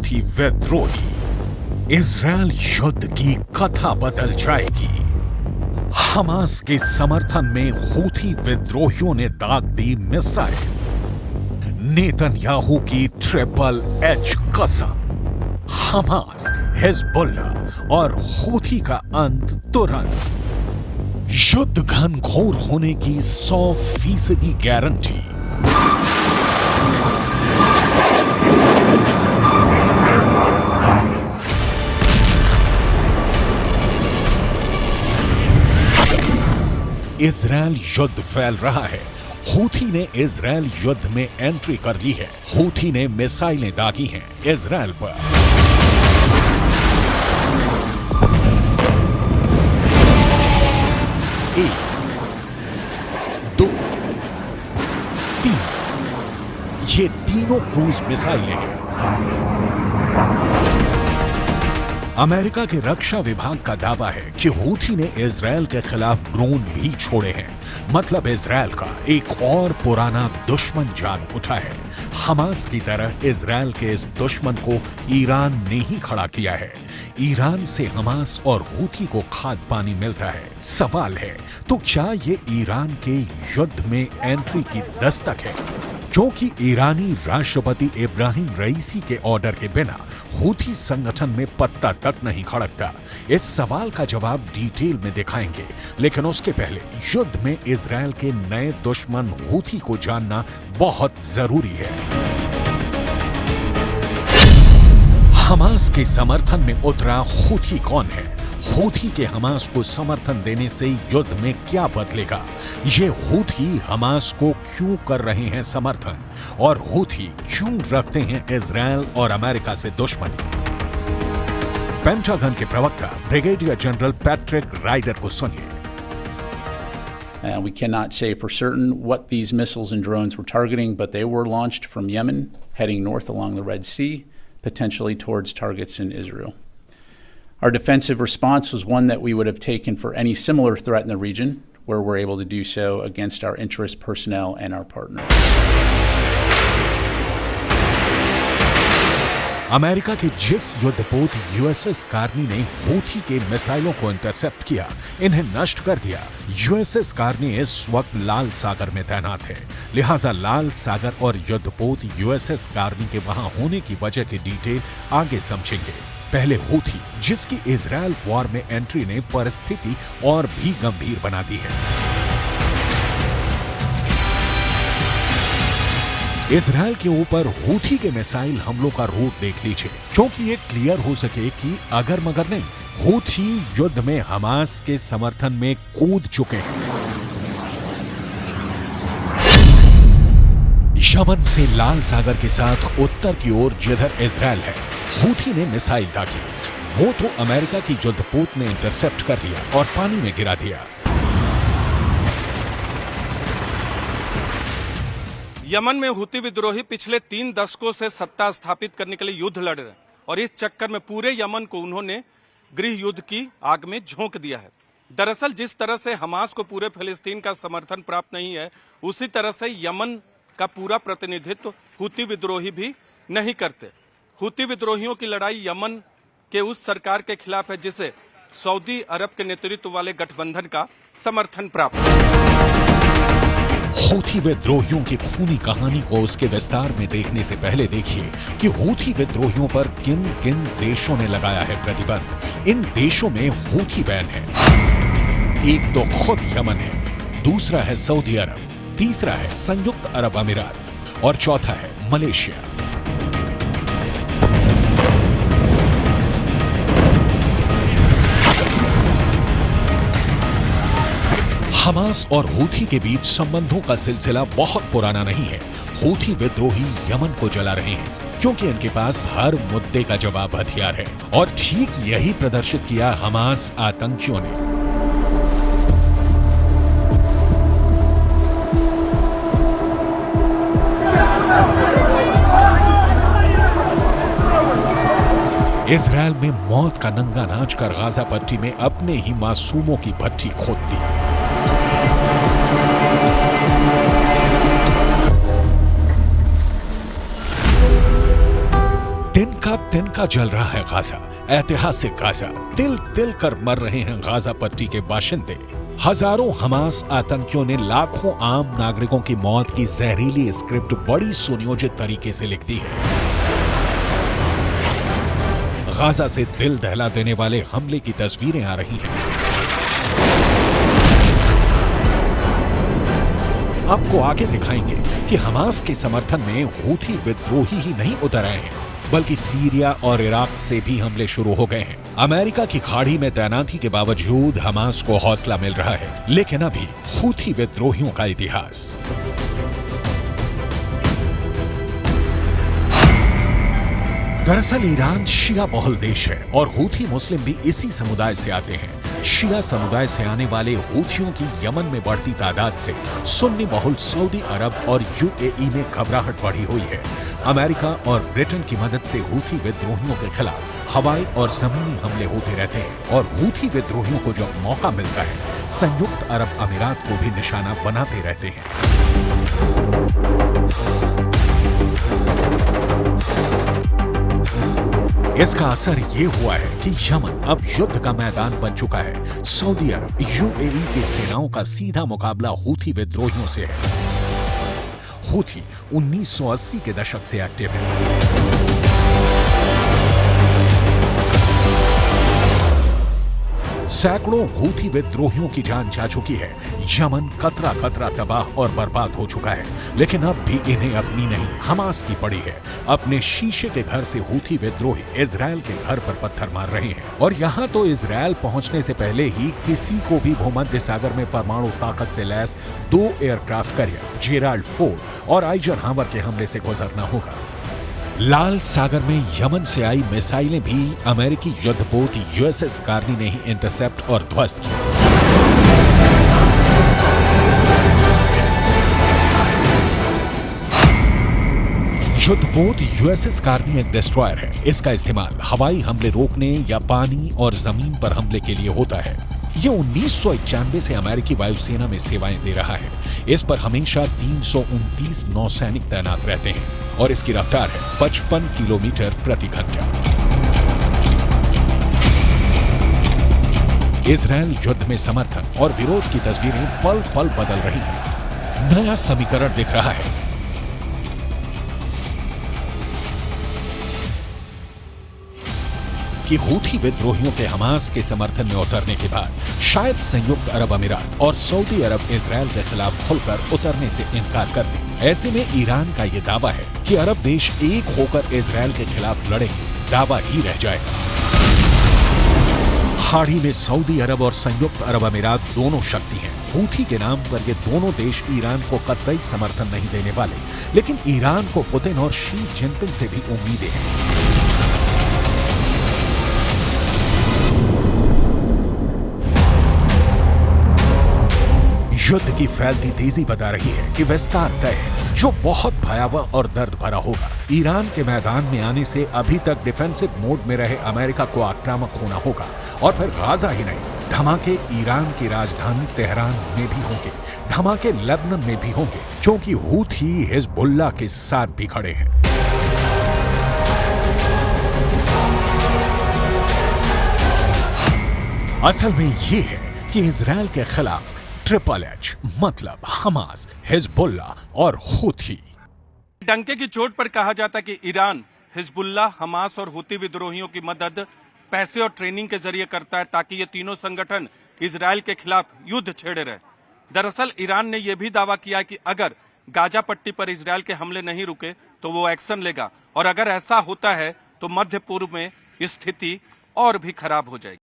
Houthi विद्रोही। Israel युद्ध की कथा बदल जाएगी। हमास के समर्थन में हूथी विद्रोहियों ने दाग दी मिसाइल। नेतन्याहू की ट्रिपल एच कसम। हमास, हिजबुल्ला और हूथी का अंत तुरंत। युद्ध घनघोर होने की 100% गारंटी। इजरायल युद्ध फैल रहा है। हूथी ने इजरायल युद्ध में एंट्री कर ली है। हूथी ने मिसाइलें दागी हैं इजरायल पर। एक, दो, तीन, ये तीनों क्रूज मिसाइलें हैं। अमेरिका के रक्षा विभाग का दावा है कि हूथी ने इजरायल के खिलाफ ड्रोन भी छोड़े हैं। मतलब इजरायल का एक और पुराना दुश्मन जाग उठा है। हमास की तरह इजरायल के इस दुश्मन को ईरान ने ही खड़ा किया है। ईरान से हमास और हूथी को खाद्य पानी मिलता है। सवाल है, तो क्या ये ईरान के युद्ध में एंट्री की दस्तक है? क्योंकि ईरानी राष्ट्रपति इब्राहिम रईसी के ऑर्डर के बिना हूथी संगठन में पत्ता तक नहीं खड़कता। इस सवाल का जवाब डिटेल में दिखाएंगे, लेकिन उसके पहले युद्ध में इजरायल के नए दुश्मन हूथी को जानना बहुत जरूरी है। हमास के समर्थन में उतरा हूथी कौन है? हूथी के हमास को समर्थन देने से युद्ध में क्या बदलेगा? ये हूथी हमास को क्यों कर रहे हैं समर्थन? और हूथी क्यों रखते हैं इजरायल और अमेरिका से दुश्मनी? पेंटागन के प्रवक्ता ब्रिगेडियर जनरल पैट्रिक राइडर को सुनिए। We cannot say for certain what these missiles and drones were targeting, but they were launched from Yemen, heading north along the Red Sea, potentially towards targets in Israel. Our defensive response was one that we would have taken for any similar threat in the region, where we're able to do so against our interest personnel and our partners. America के जिस युद्धपोत USS Carney ने Houthi के मिसाइलों को intercept किया, इन्हें नष्ट कर दिया, यूएसएस कार्नी इस वक्त लाल सागर में तैनात है। लिहाजा लाल सागर और युद्धपोत यूएसएस कार्नी के वहां होने की वजह की डिटेल आगे समझेंगे। पहले हूथी, जिसकी इजरायल वॉर में एंट्री ने परिस्थिति और भी गंभीर बना दी है। इजरायल के ऊपर हूथी के मिसाइल हमलों का रूट देख लीजिए, क्योंकि ये क्लियर हो सके कि अगर मगर नहीं, हूथी युद्ध में हमास के समर्थन में कूद चुके हैं। यमन से लाल सागर के साथ उत्तर की ओर जिधर इजरायल है, हूथी ने मिसाइल दागी। वो तो अमेरिका की युद्धपोत ने इंटरसेप्ट कर लिया और पानी में गिरा दिया। यमन में हूथी विद्रोही पिछले 3 दशकों से सत्ता स्थापित करने के लिए युद्ध लड़ रहे हैं और इस चक्कर में पूरे यमन को उन्होंने गृह युद्ध की आग में झोंक दिया है। दरअसल जिस तरह से हमास को पूरे फिलिस्तीन का समर्थन प्राप्त नहीं है, उसी तरह से यमन का पूरा प्रतिनिधित्व हूथी विद्रोही भी नहीं करते। हूथी विद्रोहियों की लड़ाई यमन के उस सरकार के खिलाफ है जिसे सऊदी अरब के नेतृत्व वाले गठबंधन का समर्थन प्राप्त है। हूथी विद्रोहियों की खूनी कहानी को उसके विस्तार में देखने से पहले देखिए कि हूथी विद्रोहियों पर किन किन देशों ने लगाया है प्रतिबंध। इन देशों में हूथी बैन है। एक तो खुद यमन है, दूसरा है सऊदी अरब, तीसरा है संयुक्त अरब अमीरात और चौथा है मलेशिया। हमास और हूथी के बीच संबंधों का सिलसिला बहुत पुराना नहीं है। हूथी विद्रोही यमन को जला रहे हैं क्योंकि इनके पास हर मुद्दे का जवाब हथियार है, और ठीक यही प्रदर्शित किया हमास आतंकियों ने। इजरायल में मौत का नंगा नाच कर गाजा पट्टी में अपने ही मासूमों की भट्टी खोद दी। दिन का तिनका जल रहा है गाजा, ऐतिहासिक गाजा। तिल तिल कर मर रहे हैं गाजा पट्टी के बाशिंदे। हजारों हमास आतंकियों ने लाखों आम नागरिकों की मौत की जहरीली स्क्रिप्ट बड़ी सुनियोजित तरीके से लिख दी है। गाजा से दिल दहला देने वाले हमले की तस्वीरें आ रही हैं। आपको आगे दिखाएंगे कि हमास के समर्थन में हूथी विद्रोही ही नहीं उतर आए हैं, बल्कि सीरिया और इराक से भी हमले शुरू हो गए हैं। अमेरिका की खाड़ी में तैनाती के बावजूद हमास को हौसला मिल रहा है, लेकिन अभी हूथी विद्रोहियों का इतिहास। दरअसल ईरान शिया बहुल देश है और हूथी मुस्लिम भी इसी समुदाय से आते हैं। शिया समुदाय से आने वाले हूथियों की यमन में बढ़ती तादाद से सुन्नी बहुल सऊदी अरब और यूएई में घबराहट बढ़ी हुई है। अमेरिका और ब्रिटेन की मदद से हूथी विद्रोहियों के खिलाफ हवाई और जमीनी हमले होते रहते हैं और हूथी विद्रोहियों को जब मौका मिलता है, संयुक्त अरब अमीरात को भी निशाना बनाते रहते हैं। इसका असर ये हुआ है कि यमन अब युद्ध का मैदान बन चुका है। सऊदी अरब, यूएई की सेनाओं का सीधा मुकाबला हूथी विद्रोहियों से है। हूथी 1980 के दशक से एक्टिव है। सैकड़ों हूथी विद्रोहियों की जान जा चुकी है। यमन कतरा कतरा तबाह और बर्बाद हो चुका है, लेकिन अब भी इन्हें अपनी नहीं हमास की पड़ी है। अपने शीशे के घर से हूथी विद्रोही इजरायल के घर पर पत्थर मार रहे हैं और यहाँ तो इजरायल पहुंचने से पहले ही किसी को भी भूमध्य सागर में परमाणु ताकत से lace 2 aircraft carrier Gerald Ford और आइजनहावर के हमले से गुजरना होगा। लाल सागर में यमन से आई मिसाइलें भी अमेरिकी युद्धपोत यूएसएस कार्नी ने ही इंटरसेप्ट और ध्वस्त की। युद्धपोत यूएसएस कार्नी एक डिस्ट्रॉयर है। इसका इस्तेमाल हवाई हमले रोकने या पानी और जमीन पर हमले के लिए होता है। ये 1991 से अमेरिकी वायुसेना में सेवाएं दे रहा है। इस पर हमेशा 329 नौसैनिक तैनात रहते हैं और इसकी रफ्तार है 55 किलोमीटर प्रति घंटा। इजरायल युद्ध में समर्थन और विरोध की तस्वीरें पल पल बदल रही हैं। नया समीकरण दिख रहा है। कि हूथी विद्रोहियों के हमास के समर्थन में उतरने के बाद शायद संयुक्त अरब अमीरात और सऊदी अरब इजरायल के खिलाफ खुलकर उतरने से इनकार कर दें। ऐसे में ईरान का ये दावा है कि अरब देश एक होकर इजरायल के खिलाफ लड़ेंगे, दावा ही रह जाएगा। खाड़ी में सऊदी अरब और संयुक्त अरब अमीरात दोनों शक्ति हैं। हूथी के नाम पर ये दोनों देश ईरान को कतई समर्थन नहीं देने वाले, लेकिन ईरान को पुतिन और शी जिनपिंग से भी उम्मीदें हैं। युद्ध की फैलती तेजी बता रही है कि विस्तार तय है, जो बहुत भयावह और दर्द भरा होगा। ईरान के मैदान में आने से अभी तक डिफेंसिव मोड में रहे अमेरिका को आक्रामक होना होगा और फिर गाजा ही नहीं, धमाके ईरान की राजधानी तेहरान में भी होंगे, धमाके लेबनान में भी होंगे, क्योंकि हूथी हिजबुल्लाह के साथ भी खड़े हैं। असल में ये है कि इजरायल के खिलाफ ट्रिपल एच मतलब हमास, हिजबुल्लाह और हूथी। डंके की चोट पर कहा जाता कि ईरान हिजबुल्लाह, हमास और हूथी विद्रोहियों की मदद पैसे और ट्रेनिंग के जरिए करता है ताकि ये तीनों संगठन इजरायल के खिलाफ युद्ध छेड़े रहे। दरअसल ईरान ने यह भी दावा किया कि अगर गाजा पट्टी पर इजरायल के हमले नहीं रुके तो वो एक्शन लेगा और अगर ऐसा होता है तो मध्य पूर्व में स्थिति और भी खराब हो जाएगी।